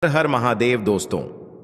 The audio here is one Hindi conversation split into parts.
हर हर महादेव दोस्तों,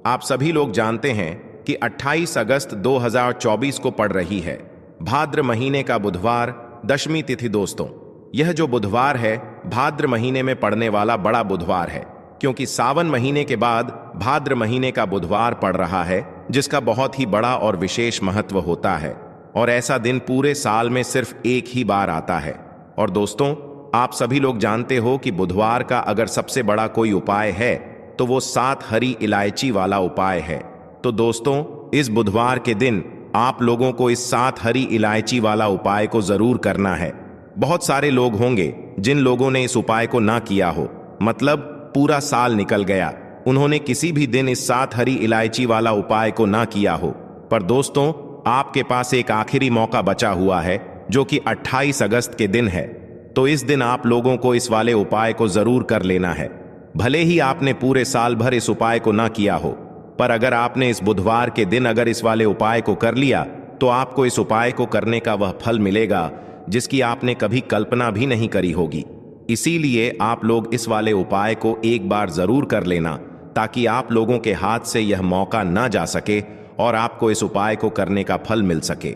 आप सभी लोग जानते हैं कि 28 अगस्त 2024 को पड़ रही है भाद्र महीने का बुधवार, दशमी तिथि। दोस्तों, यह जो बुधवार है भाद्र महीने में पड़ने वाला बड़ा बुधवार है, क्योंकि सावन महीने के बाद भाद्र महीने का बुधवार पड़ रहा है, जिसका बहुत ही बड़ा और विशेष महत्व होता है। और ऐसा दिन पूरे साल में सिर्फ एक ही बार आता है। और दोस्तों, आप सभी लोग जानते हो कि बुधवार का अगर सबसे बड़ा कोई उपाय है तो वो 7 हरी इलायची वाला उपाय है। तो दोस्तों, इस बुधवार के दिन आप लोगों को इस 7 हरी इलायची वाला उपाय को जरूर करना है। बहुत सारे लोग होंगे जिन लोगों ने इस उपाय को ना किया हो, मतलब पूरा साल निकल गया, उन्होंने किसी भी दिन इस 7 हरी इलायची वाला उपाय को ना किया हो। पर दोस्तों, आपके पास एक आखिरी मौका बचा हुआ है, जो कि 28 अगस्त के दिन है। तो इस दिन आप लोगों को इस वाले उपाय को जरूर कर लेना है। भले ही आपने पूरे साल भर इस उपाय को ना किया हो, पर अगर आपने इस बुधवार के दिन अगर इस वाले उपाय को कर लिया तो आपको इस उपाय को करने का वह फल मिलेगा जिसकी आपने कभी कल्पना भी नहीं करी होगी। इसीलिए आप लोग इस वाले उपाय को एक बार जरूर कर लेना, ताकि आप लोगों के हाथ से यह मौका ना जा सके और आपको इस उपाय को करने का फल मिल सके।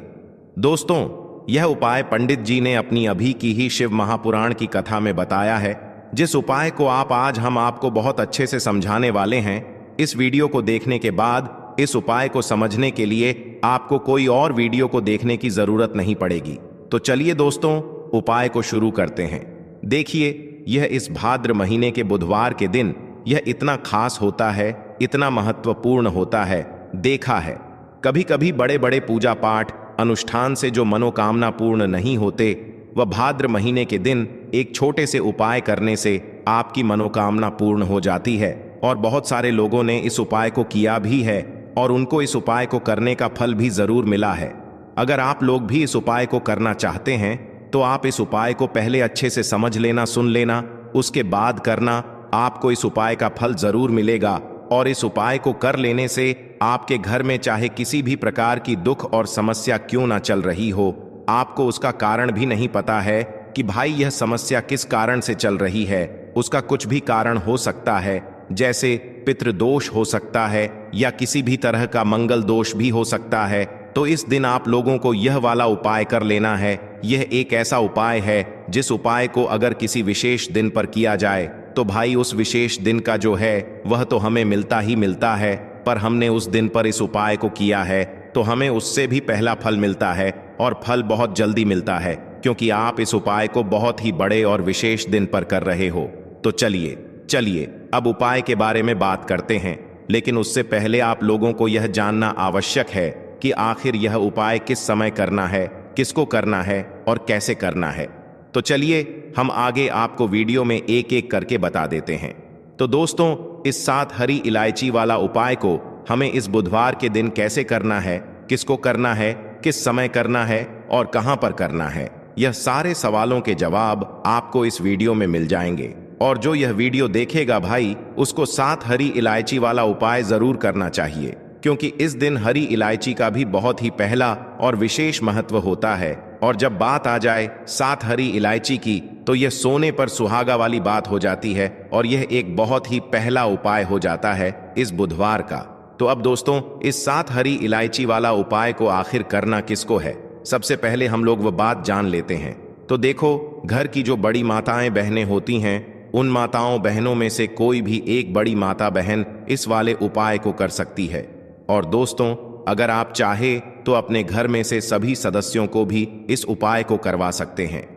दोस्तों, यह उपाय पंडित जी ने अपनी अभी की ही शिव महापुराण की कथा में बताया है, जिस उपाय को आज हम आपको बहुत अच्छे से समझाने वाले हैं। इस वीडियो को देखने के बाद इस उपाय को समझने के लिए आपको कोई और वीडियो को देखने की जरूरत नहीं पड़ेगी। तो चलिए दोस्तों, उपाय को शुरू करते हैं। देखिए, यह इस भाद्र महीने के बुधवार के दिन यह इतना खास होता है, इतना महत्वपूर्ण होता है। देखा है, कभी कभी बड़े बड़े पूजा पाठ अनुष्ठान से जो मनोकामना पूर्ण नहीं होते, वह भाद्र महीने के दिन एक छोटे से उपाय करने से आपकी मनोकामना पूर्ण हो जाती है। और बहुत सारे लोगों ने इस उपाय को किया भी है और उनको इस उपाय को करने का फल भी जरूर मिला है। अगर आप लोग भी इस उपाय को करना चाहते हैं तो आप इस उपाय को पहले अच्छे से समझ लेना, सुन लेना, उसके बाद करना। आपको इस उपाय का फल जरूर मिलेगा। और इस उपाय को कर लेने से आपके घर में चाहे किसी भी प्रकार की दुख और समस्या क्यों ना चल रही हो, आपको उसका कारण भी नहीं पता है कि भाई यह समस्या किस कारण से चल रही है, उसका कुछ भी कारण हो सकता है, जैसे पितृदोष हो सकता है या किसी भी तरह का मंगल दोष भी हो सकता है। तो इस दिन आप लोगों को यह वाला उपाय कर लेना है। यह एक ऐसा उपाय है जिस उपाय को अगर किसी विशेष दिन पर किया जाए तो भाई उस विशेष दिन का जो है वह तो हमें मिलता ही मिलता है, पर हमने उस दिन पर इस उपाय को किया है तो हमें उससे भी पहला फल मिलता है, और फल बहुत जल्दी मिलता है, क्योंकि आप इस उपाय को बहुत ही बड़े और विशेष दिन पर कर रहे हो। तो चलिए अब उपाय के बारे में बात करते हैं। लेकिन उससे पहले आप लोगों को यह जानना आवश्यक है कि आखिर यह उपाय किस समय करना है, किसको करना है और कैसे करना है। तो चलिए हम आगे आपको वीडियो में एक एक करके बता देते हैं। तो दोस्तों, इस 7 हरी इलायची वाला उपाय को हमें इस बुधवार के दिन कैसे करना है, किसको करना है, किस समय करना है और कहां पर करना है, यह सारे सवालों के जवाब आपको इस वीडियो में मिल जाएंगे। और जो यह वीडियो देखेगा भाई, उसको 7 हरी इलायची वाला उपाय जरूर करना चाहिए, क्योंकि इस दिन हरी इलायची का भी बहुत ही पहला और विशेष महत्व होता है। और जब बात आ जाए 7 हरी इलायची की, तो यह सोने पर सुहागा वाली बात हो जाती है और यह एक बहुत ही पहला उपाय हो जाता है इस बुधवार का। तो अब दोस्तों, इस 7 हरी इलायची वाला उपाय को आखिर करना किसको है, सबसे पहले हम लोग वो बात जान लेते हैं। तो देखो, घर की जो बड़ी माताएं बहनें होती हैं, उन माताओं बहनों में से कोई भी एक बड़ी माता बहन इस वाले उपाय को कर सकती है। और दोस्तों, अगर आप चाहे तो अपने घर में से सभी सदस्यों को भी इस उपाय को करवा सकते हैं।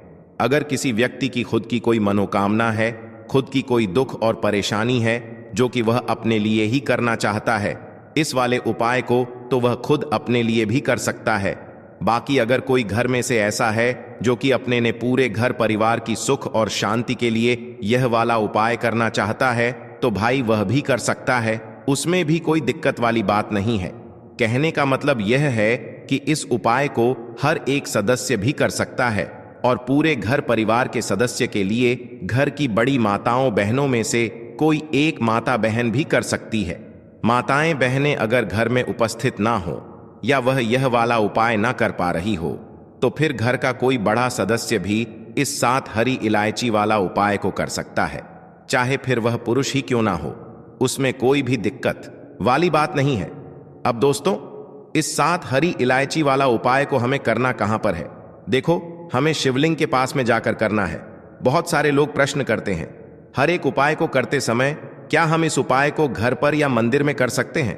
अगर किसी व्यक्ति की खुद की कोई मनोकामना है, खुद की कोई दुख और परेशानी है जो कि वह अपने लिए ही करना चाहता है इस वाले उपाय को, तो वह खुद अपने लिए भी कर सकता है। बाकी अगर कोई घर में से ऐसा है जो कि अपने ने पूरे घर परिवार की सुख और शांति के लिए यह वाला उपाय करना चाहता है, तो भाई वह भी कर सकता है, उसमें भी कोई दिक्कत वाली बात नहीं है। कहने का मतलब यह है कि इस उपाय को हर एक सदस्य भी कर सकता है, और पूरे घर परिवार के सदस्य के लिए घर की बड़ी माताओं बहनों में से कोई एक माता बहन भी कर सकती है। माताएं बहनें अगर घर में उपस्थित ना हो या वह यह वाला उपाय ना कर पा रही हो, तो फिर घर का कोई बड़ा सदस्य भी इस 7 हरी इलायची वाला उपाय को कर सकता है, चाहे फिर वह पुरुष ही क्यों ना हो। उसमें कोई भी दिक्कत वाली बात नहीं है। अब दोस्तों, इस 7 हरी इलायची वाला उपाय को हमें करना कहां पर है? देखो, हमें शिवलिंग के पास में जाकर करना है। बहुत सारे लोग प्रश्न करते हैं, हर एक उपाय को करते समय क्या हम इस उपाय को घर पर या मंदिर में कर सकते हैं?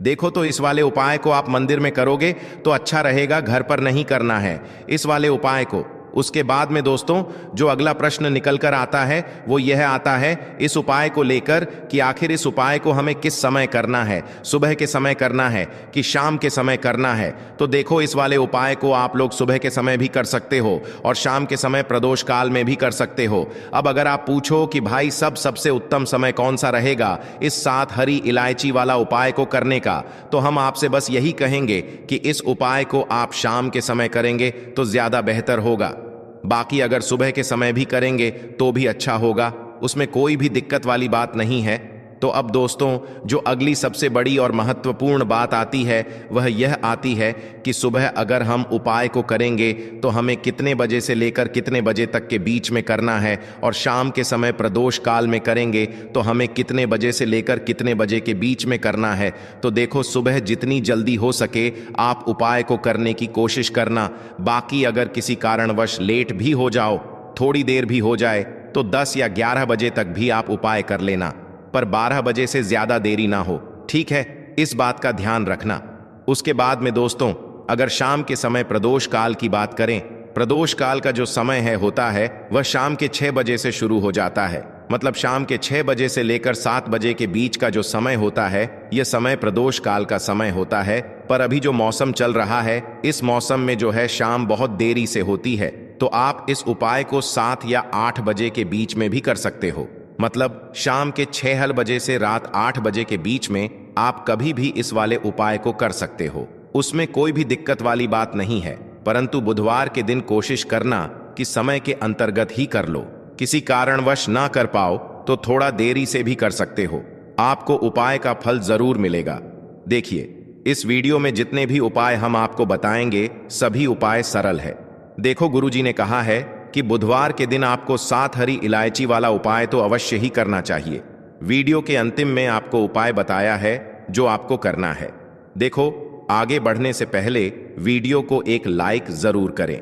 देखो, तो इस वाले उपाय को आप मंदिर में करोगे तो अच्छा रहेगा, घर पर नहीं करना है इस वाले उपाय को। उसके बाद में दोस्तों, जो अगला प्रश्न निकल कर आता है वो यह आता है इस उपाय को लेकर कि आखिर इस उपाय को हमें किस समय करना है, सुबह के समय करना है कि शाम के समय करना है? तो देखो, इस वाले उपाय को आप लोग सुबह के समय भी कर सकते हो और शाम के समय प्रदोष काल में भी कर सकते हो। अब अगर आप पूछो कि भाई सबसे उत्तम समय कौन सा रहेगा इस 7 हरी इलायची वाला उपाय को करने का, तो हम आपसे बस यही कहेंगे कि इस उपाय को आप शाम के समय करेंगे तो ज्यादा बेहतर होगा। बाकी अगर सुबह के समय भी करेंगे तो भी अच्छा होगा, उसमें कोई भी दिक्कत वाली बात नहीं है। तो अब दोस्तों, जो अगली सबसे बड़ी और महत्वपूर्ण बात आती है वह यह आती है कि सुबह अगर हम उपाय को करेंगे तो हमें कितने बजे से लेकर कितने बजे तक के बीच में करना है, और शाम के समय प्रदोष काल में करेंगे तो हमें कितने बजे से लेकर कितने बजे के बीच में करना है। तो देखो, सुबह जितनी जल्दी हो सके आप उपाय को करने की कोशिश करना। बाकी अगर किसी कारणवश लेट भी हो जाओ, थोड़ी देर भी हो जाए, तो 10 या 11 बजे तक भी आप उपाय कर लेना, पर 12 बजे से ज्यादा देरी ना हो, ठीक है? इस बात का ध्यान रखना। उसके बाद में दोस्तों, अगर शाम के समय प्रदोष काल की बात करें, प्रदोष काल का जो समय होता है वह शाम के 6 बजे से शुरू हो जाता है। मतलब शाम के 6 बजे से लेकर 7 बजे के बीच का जो समय होता है यह समय प्रदोष काल का समय होता है। पर अभी जो मौसम चल रहा है, इस मौसम में जो है शाम बहुत देरी से होती है, तो आप इस उपाय को 7 या 8 बजे के बीच में भी कर सकते हो। मतलब शाम के 6 बजे से रात 8 बजे के बीच में आप कभी भी इस वाले उपाय को कर सकते हो, उसमें कोई भी दिक्कत वाली बात नहीं है। परंतु बुधवार के दिन कोशिश करना कि समय के अंतर्गत ही कर लो। किसी कारणवश ना कर पाओ तो थोड़ा देरी से भी कर सकते हो, आपको उपाय का फल जरूर मिलेगा। देखिए, इस वीडियो में जितने भी उपाय हम आपको बताएंगे सभी उपाय सरल है। देखो, गुरुजी ने कहा है कि बुधवार के दिन आपको 7 हरी इलायची वाला उपाय तो अवश्य ही करना चाहिए। वीडियो के अंतिम में आपको उपाय बताया है जो आपको करना है। देखो, आगे बढ़ने से पहले वीडियो को एक लाइक जरूर करें।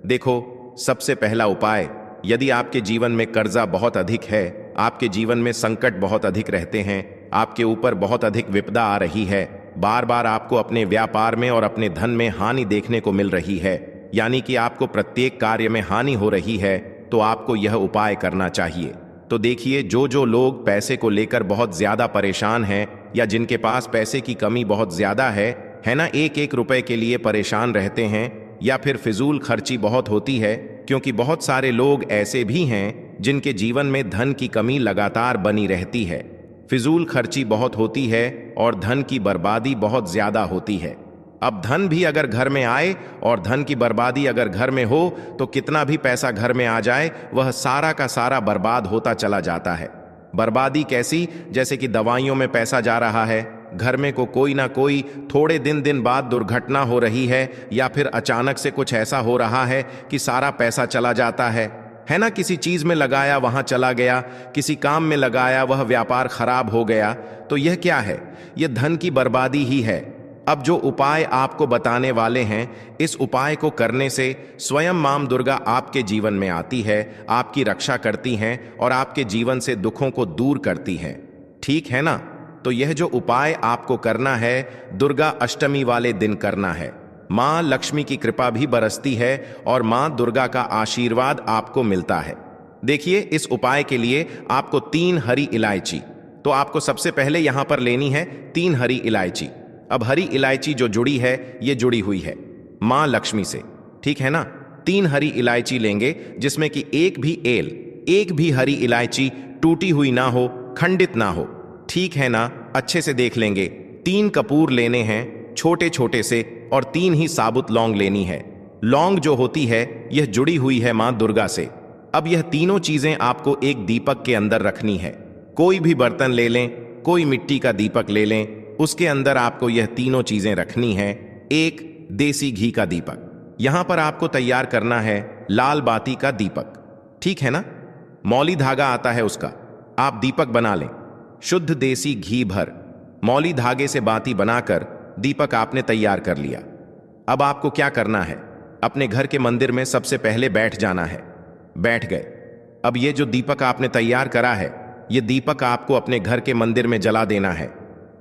देखो, सबसे पहला उपाय, यदि आपके जीवन में कर्जा बहुत अधिक है, आपके जीवन में संकट बहुत अधिक रहते हैं, आपके ऊपर बहुत अधिक विपदा आ रही है, बार बार आपको अपने व्यापार में और अपने धन में हानि देखने को मिल रही है, यानी कि आपको प्रत्येक कार्य में हानि हो रही है, तो आपको यह उपाय करना चाहिए। तो देखिए, जो लोग पैसे को लेकर बहुत ज्यादा परेशान हैं या जिनके पास पैसे की कमी बहुत ज्यादा है ना, एक एक रुपए के लिए परेशान रहते हैं, या फिर फिजूल खर्ची बहुत होती है, क्योंकि बहुत सारे लोग ऐसे भी हैं जिनके जीवन में धन की कमी लगातार बनी रहती है, फिजूल खर्ची बहुत होती है और धन की बर्बादी बहुत ज्यादा होती है। अब धन भी अगर घर में आए और धन की बर्बादी अगर घर में हो तो कितना भी पैसा घर में आ जाए वह सारा का सारा बर्बाद होता चला जाता है। बर्बादी कैसी? जैसे कि दवाइयों में पैसा जा रहा है, घर में को कोई ना कोई थोड़े दिन बाद दुर्घटना हो रही है, या फिर अचानक से कुछ ऐसा हो रहा है कि सारा पैसा चला जाता है ना। किसी चीज में लगाया वहां चला गया, किसी काम में लगाया वह व्यापार खराब हो गया, तो यह क्या है? यह धन की बर्बादी ही है। अब जो उपाय आपको बताने वाले हैं, इस उपाय को करने से स्वयं मां दुर्गा आपके जीवन में आती है, आपकी रक्षा करती हैं और आपके जीवन से दुखों को दूर करती हैं, ठीक है ना? तो यह जो उपाय आपको करना है दुर्गा अष्टमी वाले दिन करना है। मां लक्ष्मी की कृपा भी बरसती है और मां दुर्गा का आशीर्वाद आपको मिलता है। देखिए, इस उपाय के लिए आपको 3 हरी इलायची, तो आपको सबसे पहले यहां पर लेनी है 3 हरी इलायची। अब हरी इलायची जो जुड़ी है ये जुड़ी हुई है मां लक्ष्मी से, ठीक है ना? 3 हरी इलायची लेंगे जिसमें कि एक भी हरी इलायची टूटी हुई ना हो, खंडित ना हो, ठीक है ना? अच्छे से देख लेंगे। 3 कपूर लेने हैं छोटे छोटे से, और 3 ही साबुत लौंग लेनी है। लौंग जो होती है यह जुड़ी हुई है मां दुर्गा से। अब यह तीनों चीजें आपको एक दीपक के अंदर रखनी है। कोई भी बर्तन ले लें, कोई मिट्टी का दीपक ले लें, उसके अंदर आपको यह तीनों चीजें रखनी है। एक देसी घी का दीपक, यहां पर आपको तैयार करना है लाल बाती का दीपक, ठीक है ना? मौली धागा आता है उसका, आप दीपक बना लें, शुद्ध देसी घी भर मौली धागे से बाती बनाकर दीपक आपने तैयार कर लिया। अब आपको क्या करना है, अपने घर के मंदिर में सबसे पहले बैठ जाना है। बैठ गए। अब ये जो दीपक आपने तैयार करा है, ये दीपक आपको अपने घर के मंदिर में जला देना है।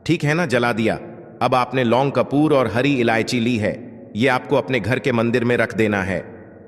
ठीक है ना, जला दिया। अब आपने लौंग कपूर और हरी इलायची ली है, ये आपको अपने घर के मंदिर में रख देना है।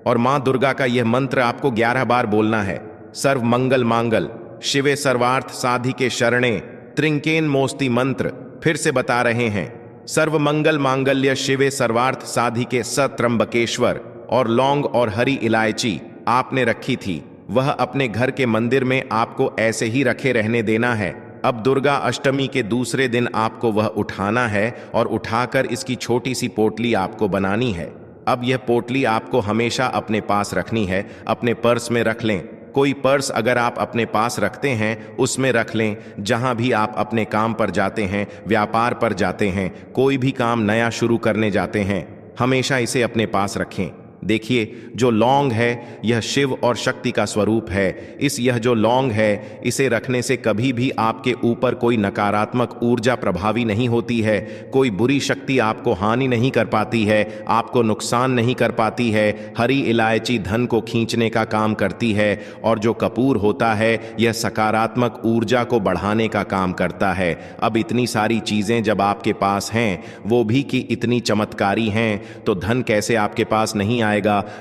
और मां दुर्गा का यह मंत्र आपको 11 बार बोलना है। सर्व मंगल मांगल शिवे सर्वार्थ साधिके शरणे त्रिंकेन मोस्ति मंत्र फिर से बता रहे हैं। सर्व मंगल मांगल्य शिवे सर्वार्थ साधिके सत्रंबकेश्वर। और लौंग और हरी इलायची आपने रखी थी, वह अपने घर के मंदिर में आपको ऐसे ही रखे रहने देना है। अब दुर्गा अष्टमी के दूसरे दिन आपको वह उठाना है और उठाकर इसकी छोटी सी पोटली आपको बनानी है। अब यह पोटली आपको हमेशा अपने पास रखनी है, अपने पर्स में रख लें। कोई पर्स अगर आप अपने पास रखते हैं उसमें रख लें। जहां भी आप अपने काम पर जाते हैं, व्यापार पर जाते हैं, कोई भी काम नया शुरू करने जाते हैं, हमेशा इसे अपने पास रखें। देखिए, जो लौंग है यह शिव और शक्ति का स्वरूप है। यह जो लौंग है, इसे रखने से कभी भी आपके ऊपर कोई नकारात्मक ऊर्जा प्रभावी नहीं होती है। कोई बुरी शक्ति आपको हानि नहीं कर पाती है, आपको नुकसान नहीं कर पाती है। हरी इलायची धन को खींचने का काम करती है और जो कपूर होता है यह सकारात्मक ऊर्जा को बढ़ाने का काम करता है। अब इतनी सारी चीजें जब आपके पास हैं, वो भी कि इतनी चमत्कारी हैं, तो धन कैसे आपके पास नहीं आएगा,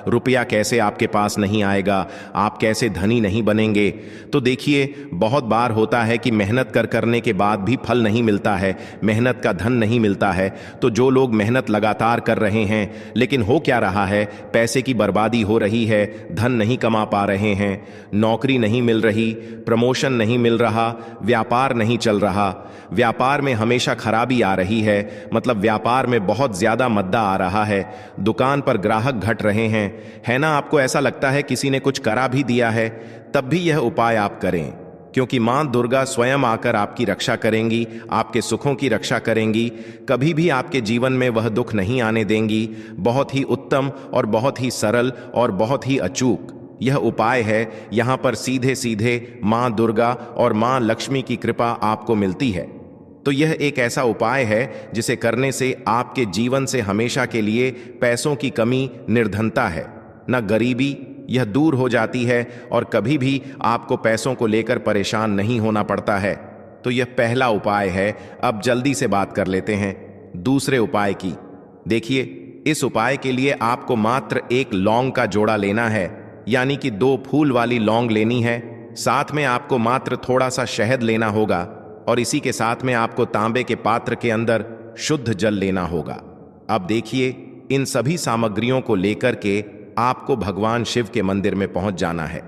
रुपया कैसे आपके पास नहीं आएगा, आप कैसे धनी नहीं बनेंगे। तो देखिए, बहुत बार होता है कि मेहनत करने के बाद भी फल नहीं मिलता है, मेहनत का धन नहीं मिलता है। तो जो लोग मेहनत लगातार कर रहे हैं लेकिन हो क्या रहा है, पैसे की बर्बादी हो रही है, धन नहीं कमा पा रहे हैं, नौकरी नहीं मिल रही, प्रमोशन नहीं मिल रहा, व्यापार नहीं चल रहा, व्यापार में हमेशा खराबी आ रही है, मतलब व्यापार में बहुत ज्यादा मद्दा आ रहा है, दुकान पर ग्राहक घट रहे हैं, है ना। आपको ऐसा लगता है किसी ने कुछ करा भी दिया है, तब भी यह उपाय आप करें, क्योंकि मां दुर्गा स्वयं आकर आपकी रक्षा करेंगी, आपके सुखों की रक्षा करेंगी, कभी भी आपके जीवन में वह दुख नहीं आने देंगी। बहुत ही उत्तम और बहुत ही सरल और बहुत ही अचूक यह उपाय है। यहां पर सीधे सीधे मां दुर्गा और मां लक्ष्मी की कृपा आपको मिलती है। तो यह एक ऐसा उपाय है जिसे करने से आपके जीवन से हमेशा के लिए पैसों की कमी, निर्धनता है न गरीबी, यह दूर हो जाती है और कभी भी आपको पैसों को लेकर परेशान नहीं होना पड़ता है। तो यह पहला उपाय है। अब जल्दी से बात कर लेते हैं दूसरे उपाय की। देखिए, इस उपाय के लिए आपको मात्र एक लौंग का जोड़ा लेना है, यानी कि 2 फूल वाली लौंग लेनी है। साथ में आपको मात्र थोड़ा सा शहद लेना होगा और इसी के साथ में आपको तांबे के पात्र के अंदर शुद्ध जल लेना होगा। अब देखिए, इन सभी सामग्रियों को लेकर के आपको भगवान शिव के मंदिर में पहुंच जाना है।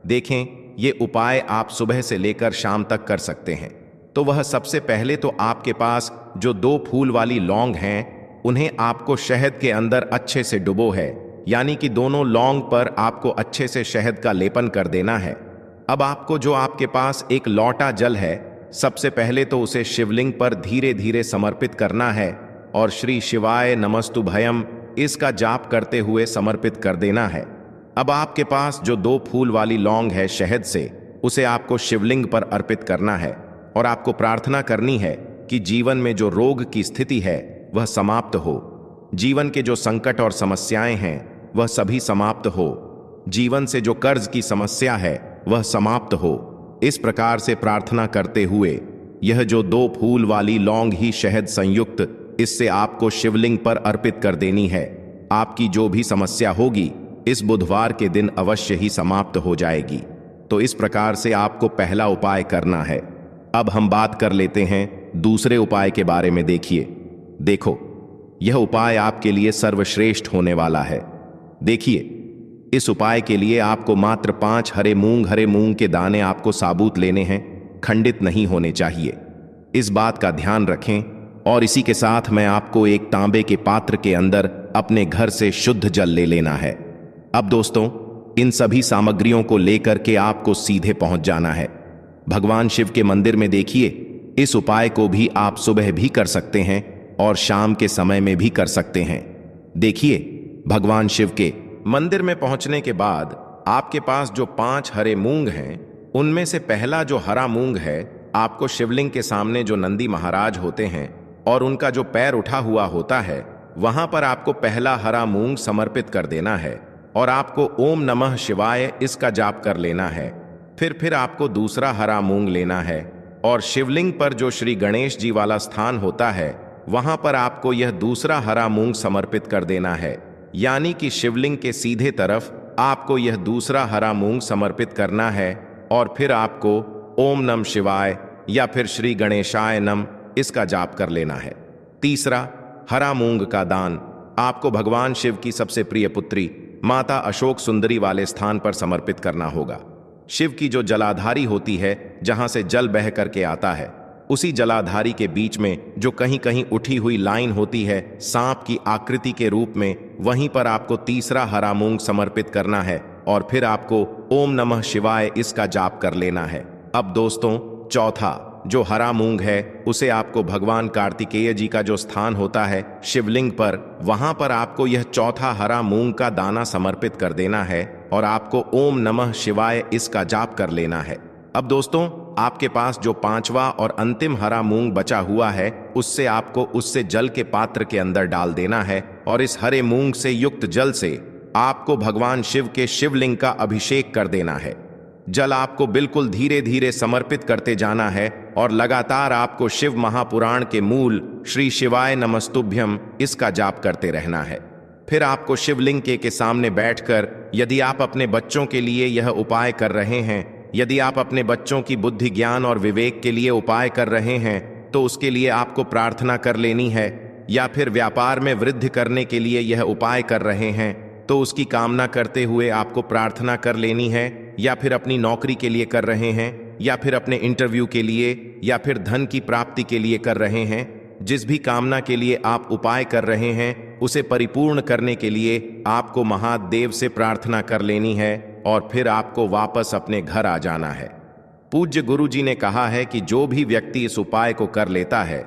देखें, ये उपाय आप सुबह से लेकर शाम तक कर सकते हैं। तो वह सबसे पहले तो आपके पास जो 2 फूल वाली लौंग हैं, उन्हें आपको शहद के अंदर अच्छे से डुबो है, यानी कि दोनों लौंग पर आपको अच्छे से शहद का लेपन कर देना है। अब आपको जो आपके पास एक लौटा जल है, सबसे पहले तो उसे शिवलिंग पर धीरे धीरे समर्पित करना है और श्री शिवाय नमस्तुभयम इसका जाप करते हुए समर्पित कर देना है। अब आपके पास जो 2 फूल वाली लौंग है शहद से, उसे आपको शिवलिंग पर अर्पित करना है और आपको प्रार्थना करनी है कि जीवन में जो रोग की स्थिति है वह समाप्त हो, जीवन के जो संकट और समस्याएं हैं वह सभी समाप्त हो, जीवन से जो कर्ज की समस्या है वह समाप्त हो। इस प्रकार से प्रार्थना करते हुए यह जो 2 फूल वाली लौंग ही शहद संयुक्त, इससे आपको शिवलिंग पर अर्पित कर देनी है। आपकी जो भी समस्या होगी इस बुधवार के दिन अवश्य ही समाप्त हो जाएगी। तो इस प्रकार से आपको पहला उपाय करना है। अब हम बात कर लेते हैं दूसरे उपाय के बारे में। देखो, यह उपाय आपके लिए सर्वश्रेष्ठ होने वाला है। देखिए, इस उपाय के लिए आपको मात्र 5 हरे मूंग के दाने आपको साबुत लेने हैं, खंडित नहीं होने चाहिए, इस बात का ध्यान रखें। और इसी के साथ मैं आपको एक तांबे के पात्र के अंदर अपने घर से शुद्ध जल ले लेना है। अब दोस्तों, इन सभी सामग्रियों को लेकर के आपको सीधे पहुंच जाना है भगवान शिव के मंदिर में। देखिए, इस उपाय को भी आप सुबह भी कर सकते हैं और शाम के समय में भी कर सकते हैं। देखिए, भगवान शिव के मंदिर में पहुंचने के बाद आपके पास जो 5 हरे मूंग हैं, उनमें से पहला जो हरा मूंग है आपको शिवलिंग के सामने जो नंदी महाराज होते हैं और उनका जो पैर उठा हुआ होता है, वहां पर आपको पहला हरा मूंग समर्पित कर देना है और आपको ओम नमः शिवाय इसका जाप कर लेना है। फिर आपको दूसरा हरा मूंग लेना है और शिवलिंग पर जो श्री गणेश जी वाला स्थान होता है, वहां पर आपको यह दूसरा हरा मूंग समर्पित कर देना है। यानी कि शिवलिंग के सीधे तरफ आपको यह दूसरा हरा मूंग समर्पित करना है और फिर आपको ओम नमः शिवाय या फिर श्री गणेशाय नम इसका जाप कर लेना है। तीसरा, हरा मूंग का दान आपको भगवान शिव की सबसे प्रिय पुत्री माता अशोक सुंदरी वाले स्थान पर समर्पित करना होगा। शिव की जो जलाधारी होती है, जहां से जल बह करके आता है, उसी जलाधारी के बीच में जो कहीं कहीं उठी हुई लाइन होती है सांप की आकृति के रूप में, वहीं पर आपको तीसरा हरा मूंग समर्पित करना है और फिर आपको ओम नमः शिवाय इसका जाप कर लेना है। अब दोस्तों, चौथा जो हरा मूंग है उसे आपको भगवान कार्तिकेय जी का जो स्थान होता है शिवलिंग पर, वहां पर आपको यह चौथा हरा मूंग का दाना समर्पित कर देना है और आपको ओम नमः शिवाय इसका जाप कर लेना है। अब दोस्तों, आपके पास जो पांचवा और अंतिम हरा मूंग बचा हुआ है, उससे आपको उससे जल के पात्र के अंदर डाल देना है और इस हरे मूंग से युक्त जल से आपको भगवान शिव के शिवलिंग का अभिषेक कर देना है। जल आपको बिल्कुल धीरे धीरे समर्पित करते जाना है और लगातार आपको शिव महापुराण के मूल श्री शिवाय नमस्तुभ्यम इसका जाप करते रहना है। फिर आपको शिवलिंग के सामने बैठकर, यदि आप अपने बच्चों के लिए यह उपाय कर रहे हैं, यदि आप अपने बच्चों की बुद्धि ज्ञान और विवेक के लिए उपाय कर रहे हैं, तो उसके लिए आपको प्रार्थना कर लेनी है। या फिर व्यापार में वृद्धि करने के लिए यह उपाय कर रहे हैं, तो उसकी कामना करते हुए आपको प्रार्थना कर लेनी है। या फिर अपनी नौकरी के लिए कर रहे हैं, या फिर अपने इंटरव्यू के लिए, या फिर धन की प्राप्ति के लिए कर रहे हैं, जिस भी कामना के लिए आप उपाय कर रहे हैं, उसे परिपूर्ण करने के लिए आपको महादेव से प्रार्थना कर लेनी है और फिर आपको वापस अपने घर आ जाना है। पूज्य गुरु जी ने कहा है कि जो भी व्यक्ति इस उपाय को कर लेता है,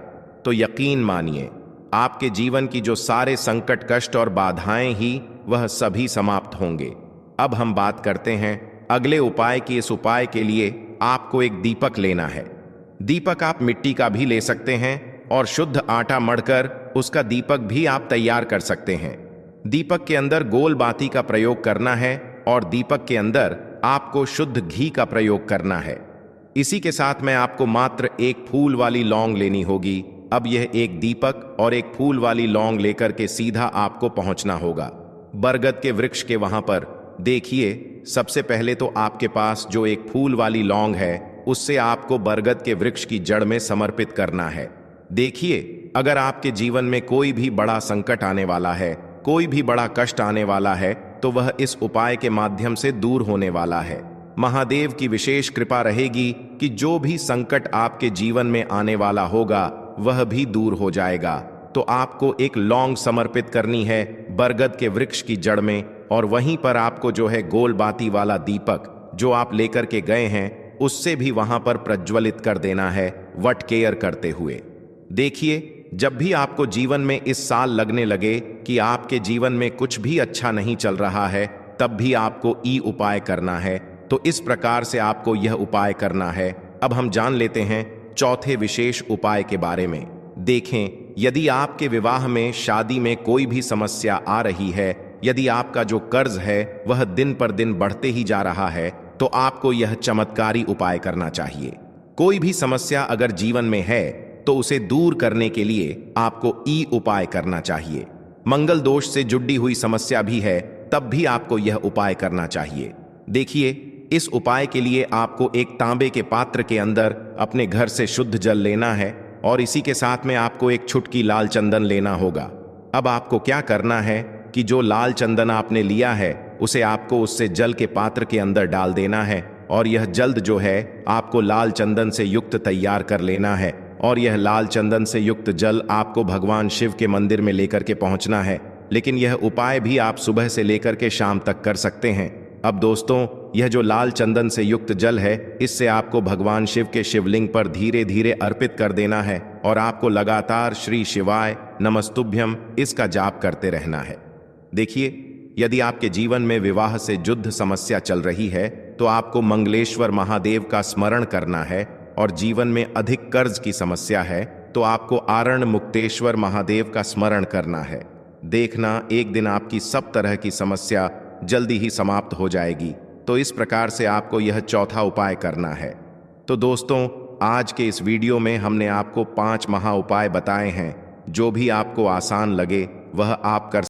तो यकीन मानिए आपके जीवन की जो सारे संकट, कष्ट और बाधाएं ही वह सभी समाप्त होंगे। अब हम बात करते हैं अगले उपाय की। इस उपाय के लिए आपको एक दीपक लेना है। दीपक आप मिट्टी का भी ले सकते हैं और शुद्ध आटा मढ़कर उसका दीपक भी आप तैयार कर सकते हैं। दीपक के अंदर गोल बाती का प्रयोग करना है और दीपक के अंदर आपको शुद्ध घी का प्रयोग करना है। इसी के साथ में आपको मात्र एक फूल वाली लौंग लेनी होगी। अब यह एक दीपक और एक फूल वाली लौंग लेकर के सीधा आपको पहुंचना होगा बरगद के वृक्ष के वहां पर। देखिए, सबसे पहले तो आपके पास जो एक फूल वाली लौंग है, उससे आपको बरगद के वृक्ष की जड़ में समर्पित करना है। देखिए, अगर आपके जीवन में कोई भी बड़ा संकट आने वाला है, कोई भी बड़ा कष्ट आने वाला है, तो वह इस उपाय के माध्यम से दूर होने वाला है। महादेव की विशेष कृपा रहेगी कि जो भी संकट आपके जीवन में आने वाला होगा, वह भी दूर हो जाएगा। तो आपको एक लौंग समर्पित करनी है बरगद के वृक्ष की जड़ में और वहीं पर आपको जो है गोल बाती वाला दीपक जो आप लेकर के गए हैं, उससे भी वहां पर प्रज्वलित कर देना है वट केयर करते हुए। देखिए, जब भी आपको जीवन में इस साल लगने लगे कि आपके जीवन में कुछ भी अच्छा नहीं चल रहा है, तब भी आपको ई उपाय करना है। तो इस प्रकार से आपको यह उपाय करना है। अब हम जान लेते हैं चौथे विशेष उपाय के बारे में। देखें, यदि आपके विवाह में, शादी में कोई भी समस्या आ रही है, यदि आपका जो कर्ज है वह दिन पर दिन बढ़ते ही जा रहा है, तो आपको यह चमत्कारी उपाय करना चाहिए। कोई भी समस्या अगर जीवन में है, तो उसे दूर करने के लिए आपको ई उपाय करना चाहिए। मंगल दोष से जुड़ी हुई समस्या भी है, तब भी आपको यह उपाय करना चाहिए। देखिए, इस उपाय के लिए आपको एक तांबे के पात्र के अंदर अपने घर से शुद्ध जल लेना है और इसी के साथ में आपको एक छुटकी लाल चंदन लेना होगा। अब आपको क्या करना है कि जो लाल चंदन आपने लिया है, उसे आपको उससे जल के पात्र के अंदर डाल देना है और यह जल्द जो है आपको लाल चंदन से युक्त तैयार कर लेना है और यह लाल चंदन से युक्त जल आपको भगवान शिव के मंदिर में लेकर के पहुंचना है। लेकिन यह उपाय भी आप सुबह से लेकर के शाम तक कर सकते हैं। अब दोस्तों, यह जो लाल चंदन से युक्त जल है, इससे आपको भगवान शिव के शिवलिंग पर धीरे धीरे अर्पित कर देना है और आपको लगातार श्री शिवाय नमस्तुभ्यम इसका जाप करते रहना है। देखिए, यदि आपके जीवन में विवाह से जुद्ध समस्या चल रही है, तो आपको मंगलेश्वर महादेव का स्मरण करना है और जीवन में अधिक कर्ज की समस्या है तो आपको आरण मुक्तेश्वर महादेव का स्मरण करना है। देखना एक दिन आपकी सब तरह की समस्या जल्दी ही समाप्त हो जाएगी। तो इस प्रकार से आपको यह चौथा उपाय करना है। तो दोस्तों, आज के इस वीडियो में हमने आपको 5 महा उपाय बताए हैं। जो भी आपको आसान लगे वह आप कर